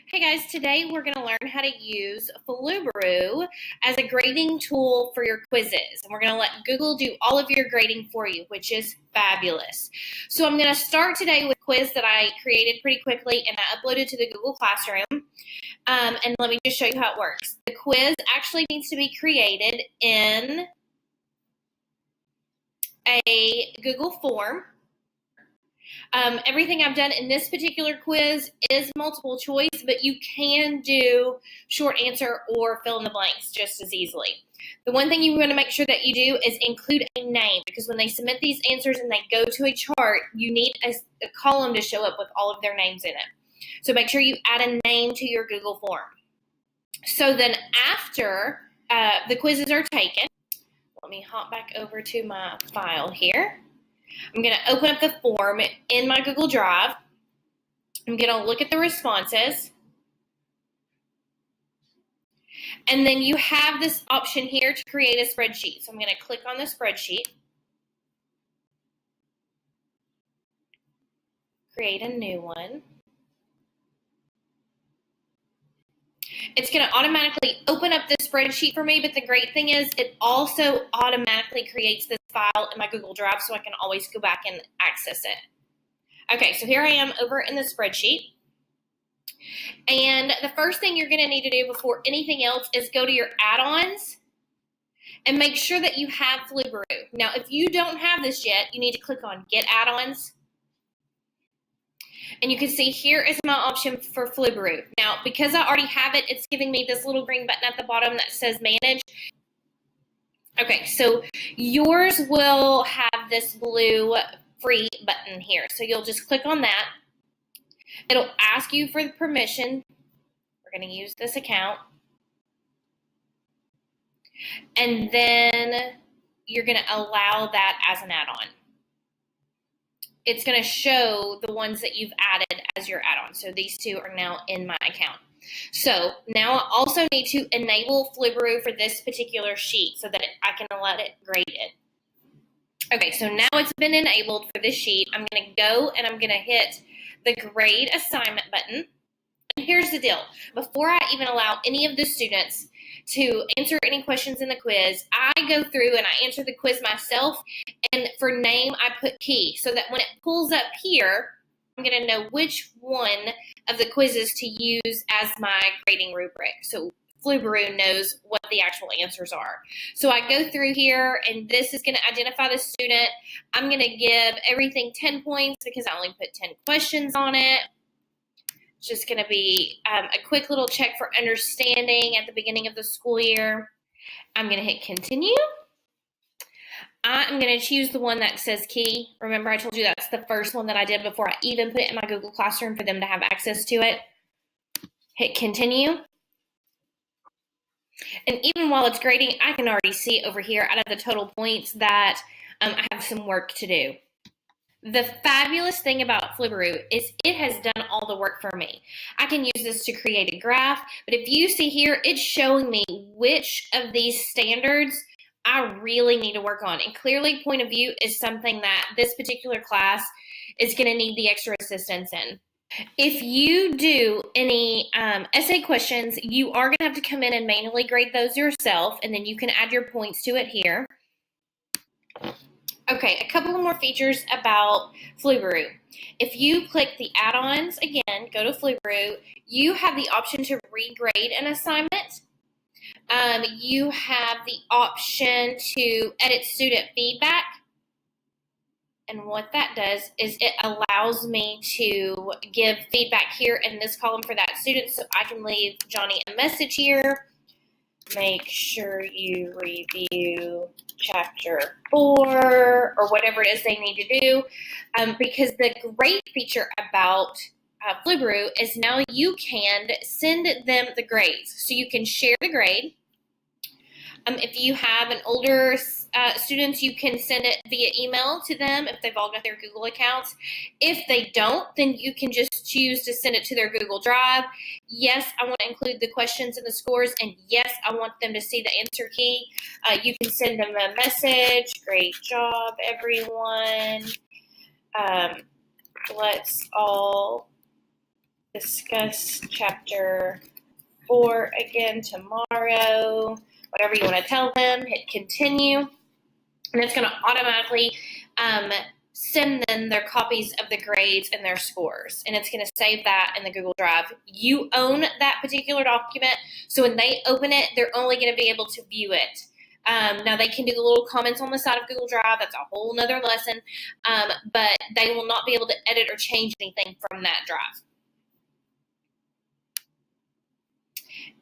Hey guys, today we're going to learn how to use Flubaroo as a grading tool for your quizzes. And we're going to let Google do all of your grading for you, which is fabulous. So I'm going to start today with a quiz that I created pretty quickly and I uploaded to the Google Classroom. And let me just show you how it works. The quiz actually needs to be created in a Google form. Everything I've done in this particular quiz is multiple choice, but you can do short answer or fill in the blanks just as easily. The one thing you want to make sure that you do is include a name, because when they submit these answers and they go to a chart, you need a column to show up with all of their names in it. So make sure you add a name to your Google form. So then after the quizzes are taken, let me hop back over to my file here. I'm going to open up the form in my Google Drive. I'm going to look at the responses. And then you have this option here to create a spreadsheet. So I'm going to click on the spreadsheet. Create a new one. It's going to automatically open up the spreadsheet for me, but the great thing is it also automatically creates this file in my Google Drive so I can always go back and access it. Okay, so here I am over in the spreadsheet. And the first thing you're going to need to do before anything else is go to your add-ons and make sure that you have Flubaroo. Now, if you don't have this yet, you need to click on Get Add-ons. And you can see here is my option for Flubaroo. Now, because I already have it, it's giving me this little green button at the bottom that says Manage. Okay, so yours will have this blue free button here. So you'll just click on that. It'll ask you for the permission. We're going to use this account. And then you're going to allow that as an add-on. It's going to show the ones that you've added as your add-on. So these two are now in my account. So now I also need to enable Flubaroo for this particular sheet so that I can let it grade it. Okay, so now it's been enabled for this sheet. I'm going to go and I'm going to hit the grade assignment button. And here's the deal. Before I even allow any of the students to answer any questions in the quiz, I go through and I answer the quiz myself, and for name I put key so that when it pulls up here, I'm going to know which one of the quizzes to use as my grading rubric. So Flubaroo knows what the actual answers are. So I go through here, and this is going to identify the student. I'm going to give everything 10 points because I only put 10 questions on it. It's just going to be a quick little check for understanding at the beginning of the school year. I'm going to hit continue. I'm going to choose the one that says key. Remember, I told you that's the first one that I did before I even put it in my Google Classroom for them to have access to it. Hit continue. And even while it's grading, I can already see over here out of the total points that I have some work to do. The fabulous thing about Flubaroo is it has done all the work for me. I can use this to create a graph, but if you see here, it's showing me which of these standards I really need to work on. And clearly, point of view is something that this particular class is going to need the extra assistance in. If you do any essay questions, you are going to have to come in and manually grade those yourself, and then you can add your points to it here. Okay, a couple more features about Flubaroo. If you click the add-ons again, go to Flubaroo, you have the option to regrade an assignment. You have the option to edit student feedback. And what that does is it allows me to give feedback here in this column for that student. So I can leave Johnny a message here. Make sure you review chapter 4 or whatever it is they need to do. Because the great feature about Flubaroo is now you can send them the grades. So you can share the grade. If you have an older students, you can send it via email to them if they've all got their Google accounts. If they don't, then you can just choose to send it to their Google Drive. Yes, I want to include the questions and the scores, and yes, I want them to see the answer key. You can send them a message. Great job, everyone. Let's all discuss chapter 4 again tomorrow. Whatever you want to tell them, hit continue. And it's going to automatically send them their copies of the grades and their scores. And it's going to save that in the Google Drive. You own that particular document, so when they open it, they're only going to be able to view it. Now, they can do the little comments on the side of Google Drive. That's a whole nother lesson. But they will not be able to edit or change anything from that drive.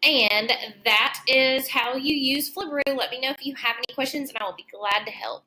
And that is how you use Flubaroo. Let me know if you have any questions, and I will be glad to help.